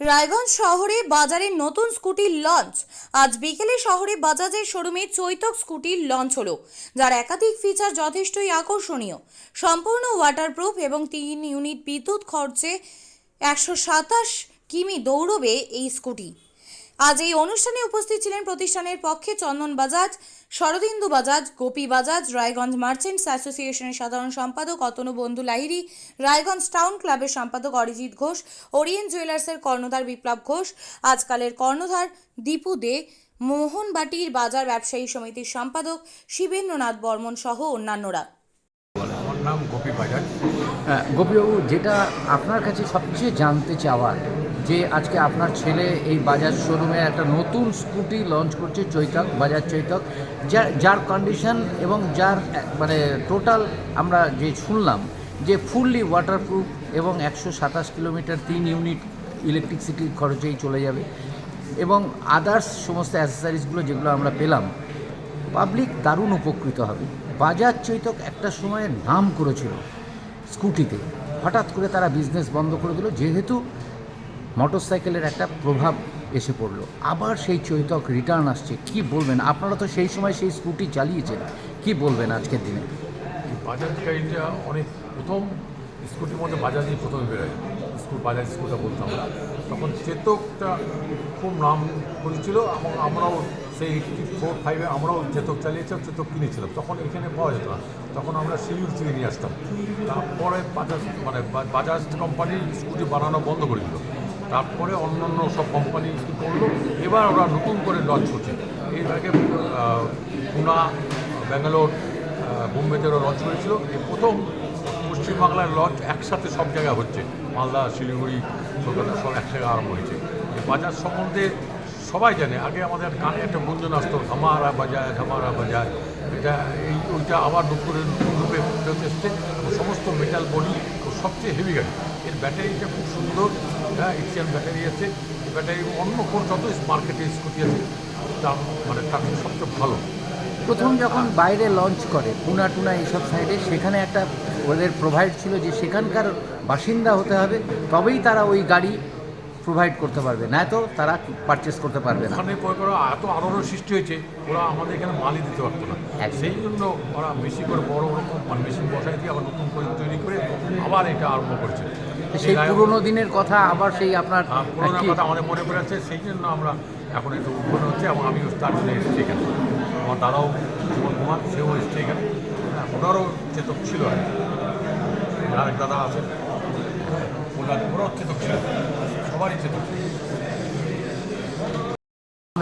রায়গঞ্জ শহরে বাজারে নতুন স্কুটির লঞ্চ। আজ বিকেলে শহরে বাজাজের শোরুমে চৈতক স্কুটির লঞ্চ হলো, যার একাধিক ফিচার যথেষ্টই আকর্ষণীয়। সম্পূর্ণ ওয়াটারপ্রুফ এবং 3 ইউনিট বিদ্যুৎ খরচে 127 কিমি দৌড়বে এই স্কুটি। আজ এই অনুষ্ঠানে উপস্থিত ছিলেন প্রতিষ্ঠানের পক্ষে চন্দন বাজাজ, শরদিন্দু বাজাজ, গোপী বাজাজ, রায়গঞ্জ মার্চেন্টস অ্যাসোসিয়েশনের সাধারণ সম্পাদক অতনু বন্ধু লাহিড়ী, রায়গঞ্জ টাউন ক্লাবের সম্পাদক অরিজিৎ ঘোষ, ওরিয়েন্ট জুয়েলার্সের কর্ণধার বিপ্লব ঘোষ, আজকালের কর্ণধার দীপু দে, মোহনবাটির বাজার ব্যবসায়ী সমিতির সম্পাদক শিবেন্দ্রনাথ বর্মন সহ অন্যান্যরা। আমার নাম গোপী বাজাজ। গোপীবাবু, যেটা আপনার কাছে সবচেয়ে জানতে চাওয়ার যে আজকে আপনার ছেলে এই বাজাজ শোরুমে একটা নতুন স্কুটি লঞ্চ করছে, চৈতক, বাজাজ চৈতক, যার কন্ডিশন এবং যার মানে টোটাল আমরা যে শুনলাম যে ফুললি ওয়াটারপ্রুফ এবং 127 কিলোমিটার 3 ইউনিট ইলেকট্রিসিটির খরচেই চলে যাবে এবং আদার্স সমস্ত অ্যাসেসারিজগুলো যেগুলো আমরা পেলাম, পাবলিক দারুণ উপকৃত হবে। বাজাজ চৈতক একটা সময় নাম করেছিল স্কুটিতে, হঠাৎ করে তারা বিজনেস বন্ধ করে দিল যেহেতু মোটরসাইকেলের একটা প্রভাব এসে পড়লো। আবার সেই চৈতক রিটার্ন আসছে, কি বলবেন? আপনারা তো সেই সময় সেই স্কুটি চালিয়েছেন, কি বলবেন আজকের দিনে? বাজাজ গাড়িটা অনেক প্রথম স্কুটির মধ্যে বাজাজই প্রথমে বেরোয়, বাজাজ স্কুলটা বলতাম। তখন চেতকটা খুব নাম করেছিল এবং আমরাও সেই 4-5-এ আমরাও চেতক চালিয়েছিলাম, চেতক কিনেছিলাম। তখন এখানে পাওয়া যেত না, তখন আমরা শিলিগুড়ি থেকে নিয়ে আসতাম। তারপরে বাজাজ কোম্পানি স্কুটি বানানো বন্ধ করে দিল। তারপরে অন্য সব কোম্পানি কী করলো, এবার ওরা নতুন করে লঞ্চ করছে। এর আগে পুনা, ব্যাঙ্গালোর, বোম্বেতে ওরা লঞ্চ করেছিল। এই প্রথম পশ্চিমবাংলার লঞ্চ একসাথে সব জায়গায় হচ্ছে, মালদা, শিলিগুড়ি, কলকাতা সব একসাথে আরম্ভ হয়েছে। বাজাজ সম্বন্ধে সবাই জানে। আগে আমাদের কানে একটা গুঞ্জন আসতো, হামারা বাজাজ। এটা ওইটা আবার নতুন রূপে এসছে। সমস্ত মেটাল বডি ও সবচেয়ে হেভি গাড়ি। এর ব্যাটারিটা খুব সুন্দর, এক্সিয়ান ব্যাটারি আছে। ব্যাটারি অন্য কোন যত মার্কেটে স্কুটি আছে তার তার সবচেয়ে ভালো। প্রথম যখন বাইরে লঞ্চ করে পুনা টুনা এইসব সাইডে, সেখানে একটা ওদের প্রোভাইড ছিল যে সেখানকার বাসিন্দা হতে হবে, তবেই তারা ওই গাড়ি প্রোভাইড করতে পারবে, না তো তারা পারচেস করতে পারবে না। ওখানে এত আলোড়ন সৃষ্টি হয়েছে, ওরা আমাদের এখানে মালই দিতে পারতো না। সেই জন্য ওরা বেশি করে বড় কোম্পানি মেশিন বসাই দিয়ে আবার নতুন করে তৈরি করে আবার এটা আরম্ভ করেছে। সেই পুরোনো দিনের কথা আবার সেই আপনার পুরোনো কথা আমাদের মনে পড়ে যাচ্ছে, সেই জন্য আমরা এখন একটু উদ্বোধন হচ্ছে এবং আমিও তার জন্য এসেছি এখানে। আমার দাদাও জীবন কুমার, সেও এসছে এখানে। ওনারও চেতক ছিল, আরেক দাদা আছে, ওরাও চেতক ছিল, সবারই চেতক ছিল।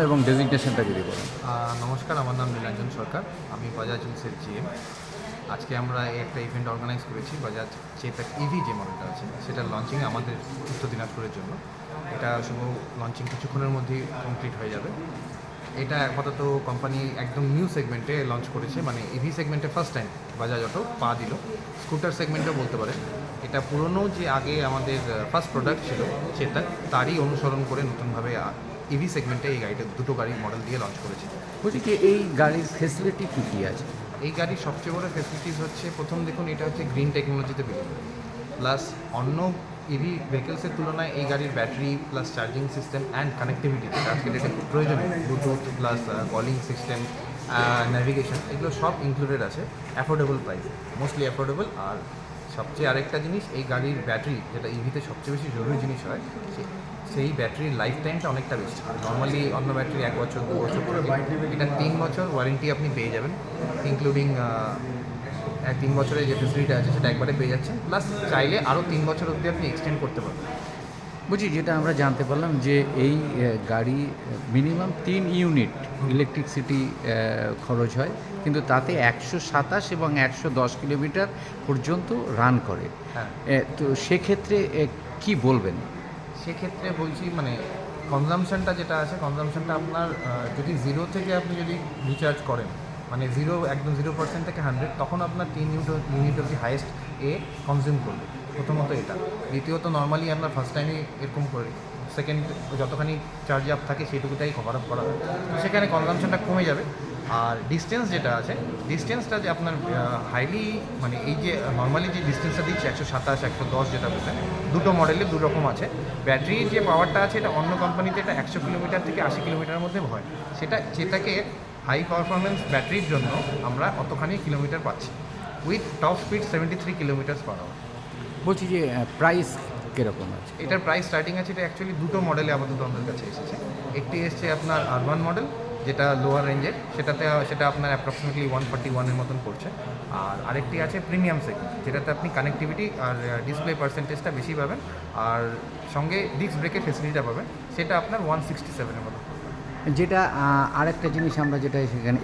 এবং ডেজিগনেশনটা যদি বলেন। নমস্কার, আমার নাম নীলাঞ্জন সরকার, আমি বাজাজ হিলসের জিএম। আজকে আমরা একটা ইভেন্ট অর্গানাইজ করেছি, বাজাজ চেতক ইভি যে মডেলটা আছে সেটার লঞ্চিং আমাদের উত্তর দিনাজপুরের জন্য। এটা শুভ লঞ্চিং কিছুক্ষণের মধ্যেই কমপ্লিট হয়ে যাবে। এটা আপাতত কোম্পানি একদম নিউ সেগমেন্টে লঞ্চ করেছে, মানে ইভি সেগমেন্টে ফার্স্ট টাইম বাজাজ অটো পা দিল। স্কুটার সেগমেন্টেও বলতে পারেন। এটা পুরনো যে আগে আমাদের ফার্স্ট প্রোডাক্ট ছিল চেতক, তারই অনুসরণ করে নতুনভাবে ইভি সেগমেন্টে এই গাড়িটা দুটো গাড়ির মডেল দিয়ে লঞ্চ করেছে। বলছি কি এই গাড়ির ফেসিলিটি কী কী আছে? এই গাড়ির সবচেয়ে বড় ফেসিলিটিস হচ্ছে, প্রথম দেখুন এটা হচ্ছে গ্রিন টেকনোলজিতে বিল্ড, প্লাস অন্য ইভি ভেহিকেলসের তুলনায় এই গাড়ির battery plus charging system and connectivity আজকে ডেটে খুব প্রয়োজনীয়, Bluetooth plus calling system, navigation, এগুলো সব ইনক্লুডেড আছে অ্যাফোর্ডেবল প্রাইস, মোস্টলি অ্যাফোর্ডেবল। আর সবচেয়ে আরেকটা জিনিস, এই গাড়ির ব্যাটারি, যেটা ইভিতে সবচেয়ে বেশি জরুরি জিনিস হয়, সেই ব্যাটারির লাইফ টাইমটা অনেকটা বেশি। নর্মালি অন্য ব্যাটারি 1 বছর 2 বছর করে, এটা 3 বছর ওয়ারেন্টি আপনি পেয়ে যাবেন, ইনক্লুডিং 3 বছরের যে ফেসিলিটি আছে সেটা একবারে পেয়ে যাচ্ছেন, প্লাস চাইলে আরও 3 বছর অবধি আপনি এক্সটেন্ড করতে পারবেন। বুঝি, যেটা আমরা জানতে পারলাম যে এই গাড়ি মিনিমাম 3 ইউনিট ইলেকট্রিসিটি খরচ হয়, কিন্তু তাতে 127 এবং 110 কিলোমিটার পর্যন্ত রান করে। হ্যাঁ, তো সেক্ষেত্রে কি বলবেন? সেক্ষেত্রে বলছি, মানে কনজামশনটা যেটা আছে, কনজামশনটা আপনার যদি 0 থেকে আপনি যদি রিচার্জ করেন, মানে একদম 0% থেকে 100, তখন আপনার 3 ইউনিট অবধি হাইয়েস্ট কনজিউম করবে। প্রথমত এটা, দ্বিতীয়ত নর্মালি আমরা ফার্স্ট টাইমে এরকম করি, সেকেন্ড যতখানি চার্জ আপ থাকে সেইটুকুটাই কভার আপ করা হয়, তো সেখানে কনজামশনটা কমে যাবে। আর ডিস্টেন্স যেটা আছে, ডিস্টেন্সটা যে আপনার হাইলি মানে এই যে নর্মালি যে ডিস্টেন্সটা দিচ্ছে 127, 110 যেটা বলছেন, দুটো মডেলে দু রকম আছে। ব্যাটারির যে পাওয়ারটা আছে এটা অন্য কোম্পানিতে এটা 100 কিলোমিটার থেকে 80 কিলোমিটারের মধ্যে হয়, যেটাকে হাই পারফরমেন্স ব্যাটারির জন্য আমরা অতখানি কিলোমিটার পাচ্ছি with top speed 73 kilometre per hour. বলছি যে প্রাইস কীরকম আছে? এটার প্রাইস স্টার্টিং আছে, এটা অ্যাকচুয়ালি দুটো মডেলে আপাতত আমাদের কাছে এসেছে। একটি এসছে আপনার আরবান মডেল, যেটা লোয়ার রেঞ্জের, সেটা আপনার অ্যাপ্রক্সিমেটলি 141-এর মতন পড়ছে। আর আরেকটি আছে প্রিমিয়াম সেগমেন্ট, যেটাতে আপনি কানেক্টিভিটি আর ডিসপ্লে পার্সেন্টেজটা বেশি পাবেন, আর সঙ্গে ডিস্ক ব্রেকের ফেসিলিটিটা পাবেন, সেটা আপনার 167-এর মতন। যেটা আরেকটা জিনিস আমরা যেটা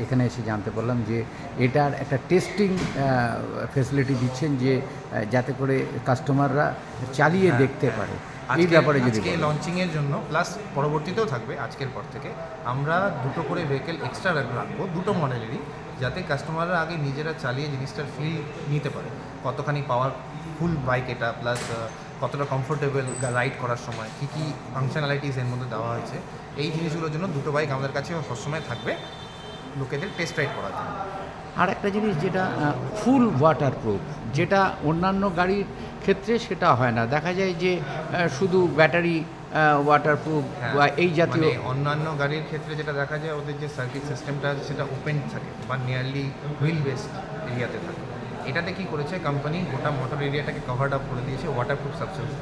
এখানে এসে জানতে পারলাম যে এটার একটা টেস্টিং ফেসিলিটি দিচ্ছেন, যে যাতে করে কাস্টমাররা চালিয়ে দেখতে পারে। এই ব্যাপারে যদি আজকে লঞ্চিংয়ের জন্য প্লাস পরবর্তীতেও থাকবে, আজকের পর থেকে আমরা দুটো করে ভেহিকেল এক্সট্রা রাখবো দুটো মডেলেরই, যাতে কাস্টমাররা আগে নিজেরা চালিয়ে জিনিসটার ফিল নিতে পারে, কতখানি পাওয়ারফুল বাইক এটা, প্লাস কতটা কমফোর্টেবল রাইড করার সময়, কী কী ফাংশনালিটিস এর মধ্যে দেওয়া হয়েছে, এই জিনিসগুলোর জন্য দুটো বাইক আমাদের কাছে সবসময় থাকবে লোকেদের টেস্ট রাইড করার জন্য। আর একটা জিনিস যেটা ফুল ওয়াটারপ্রুফ, যেটা অন্যান্য গাড়ির ক্ষেত্রে সেটা হয় না, দেখা যায় যে শুধু ব্যাটারি ওয়াটারপ্রুফ বা এই জাতীয়। মানে অন্যান্য গাড়ির ক্ষেত্রে যেটা দেখা যায়, ওদের যে সার্কিট সিস্টেমটা আছে সেটা ওপেন থাকে বা নিয়ারলি হুইল বেসড এরিয়াতে থাকে। এটাতে কী করেছে কোম্পানি, গোটা মোটর এরিয়াটাকে কভার্ড আপ করে দিয়েছে ওয়াটারপ্রুফ সাবস্টেন্স।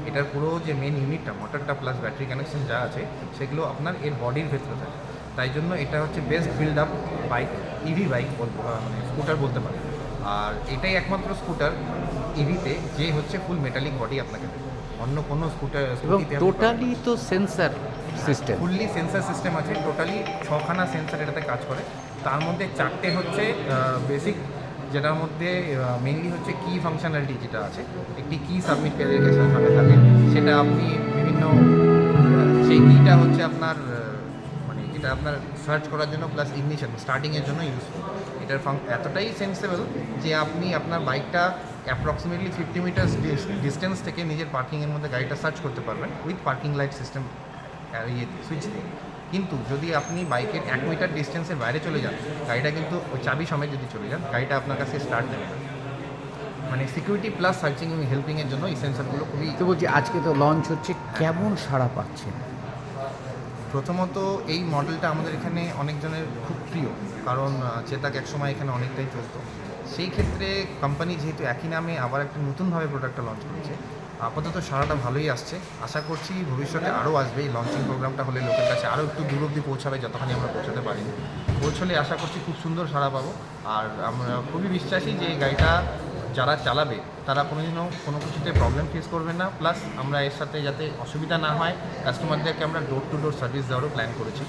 এটার পুরো যে মেন ইউনিটটা, মোটরটা প্লাস ব্যাটারি কানেকশন যা আছে, সেগুলো আপনার এর বডির ভেতরে থাকে। তাই জন্য এটা হচ্ছে best build up bike, EV bike বলবো, মানে স্কুটার বলতে পারে। আর এটাই একমাত্র স্কুটার ইভিতে যে হচ্ছে ফুল মেটালিক বডি আপনাকে দেবে, অন্য কোনো স্কুটার এবং টোটালি তো sensor system, fully sensor system আছে। টোটালি 6খানা সেন্সার এটাতে কাজ করে, তার মধ্যে 4টে হচ্ছে বেসিক, যেটার মধ্যে মেইনলি হচ্ছে কি ফাংশনালিটি যেটা আছে, একটি কি সাবমিট ক্যারিফিকেশন সাথে থাকে, সেটা আপনি বিভিন্ন সেই কিটা হচ্ছে আপনার মানে যেটা আপনার সার্চ করার জন্য প্লাস ইগনিশন স্টার্টিংয়ের জন্য ইউজফুল। এটার এতটাই সেন্সেবল যে আপনি আপনার বাইকটা অ্যাপ্রক্সিমেটলি 50 মিটার ডিস্টেন্স থেকে নিজের পার্কিংয়ের মধ্যে গাড়িটা সার্চ করতে পারবেন with parking light system switch দিয়ে। কিন্তু যদি আপনি বাইকের 1 মিটার ডিস্টেন্সের বাইরে চলে যান, গাড়িটা কিন্তু ওই চাবি সমেত যদি চলে যান, গাড়িটা আপনার কাছে স্টার্ট নেবে না। মানে সিকিউরিটি প্লাস সার্চিং এবং হেল্পিংয়ের জন্য এই সেন্সারগুলো খুবই। তো বলছি আজকে তো লঞ্চ হচ্ছে, কেমন সাড়া পাচ্ছে? প্রথমত এই মডেলটা আমাদের এখানে অনেকজনের খুব প্রিয়, কারণ চেতাক একসময় এখানে অনেকটাই চলতো। সেই ক্ষেত্রে কোম্পানি যেহেতু একই নামে আবার একটা নতুনভাবে প্রোডাক্টটা লঞ্চ করেছে, আপাতত সারাটা ভালোই আসছে। আশা করছি ভবিষ্যতে আরও আসবে। এই লঞ্চিং প্রোগ্রামটা হলে লোকের কাছে আরও একটু দূর অবধি পৌঁছাবে, যতখানি আমরা পৌঁছাতে পারিনি। পৌঁছলে আশা করছি খুব সুন্দর সাড়া পাবো। আর আমরা খুবই বিশ্বাসী যে এই গাড়িটা যারা চালাবে তারা কোনোদিনও কোনো কিছুতে প্রবলেম ফেস করবে না। প্লাস আমরা এর সাথে যাতে অসুবিধা না হয়, কাস্টমারদেরকে আমরা ডোর টু ডোর সার্ভিস দেওয়ারও প্ল্যান করেছি।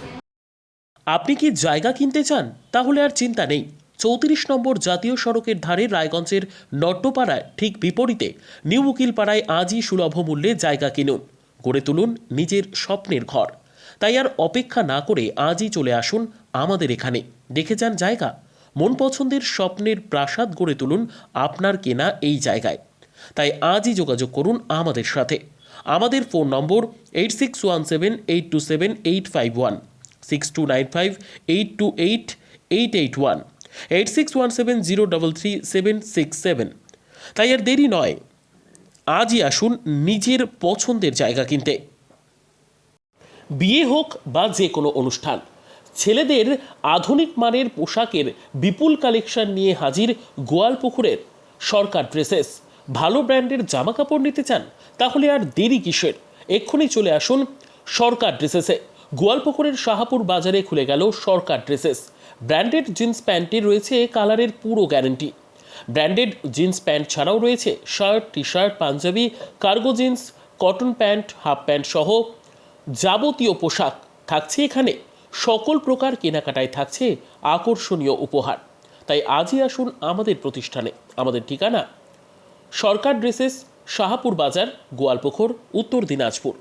আপনি কি জায়গা কিনতে চান? তাহলে আর চিন্তা নেই। 34 নম্বর জাতীয় সড়কের ধারে রায়গঞ্জের নট্টপাড়ায় ঠিক বিপরীতে নিউ উকিলপাড়ায় আজই সুলভ মূল্যে জায়গা কিনুন, গড়ে তুলুন নিজের স্বপ্নের ঘর। তাই আর অপেক্ষা না করে আজই চলে আসুন আমাদের এখানে, দেখে যান জায়গা। মন পছন্দের স্বপ্নের প্রাসাদ গড়ে তুলুন আপনার কেনা এই জায়গায়। তাই আজই যোগাযোগ করুন আমাদের সাথে। আমাদের ফোন নম্বর 8617827851, 6295828881, 8617033767। তাই আর দেরি নয়, আজই আসুন নিজের পছন্দের জায়গা কিনতে। বিয়ে হোক বা যে কোনো অনুষ্ঠান, ছেলেদের আধুনিক মানের পোশাকের বিপুল কালেকশন নিয়ে হাজির গোয়ালপুকুরের সরকার ড্রেসেস। ভালো ব্র্যান্ডের জামা কাপড় নিতে চান? তাহলে আর দেরি কিসের? এক্ষুনি চলে আসুন সরকার ড্রেসেসে। গোয়ালপুকুরের শাহাপুর বাজারে খুলে গেল সরকার ড্রেসেস। ব্র্যান্ডেড জিন্স প্যান্টে রয়েছে কালারের পুরো গ্যারান্টি। ব্র্যান্ডেড জিন্স প্যান্ট ছাড়াও রয়েছে shirt, T shirt, Punjabi, cargo jeans, cotton pant, half pant সহ যাবতীয় পোশাক থাকছে এখানে। সকল প্রকার কেনাকাটায় থাকছে আকর্ষণীয় উপহার। তাই আজই আসুন আমাদের প্রতিষ্ঠানে। আমাদের ঠিকানা সরকার ড্রেসেস, শাহাপুর বাজার, গোয়ালপুকুর, উত্তর দিনাজপুর।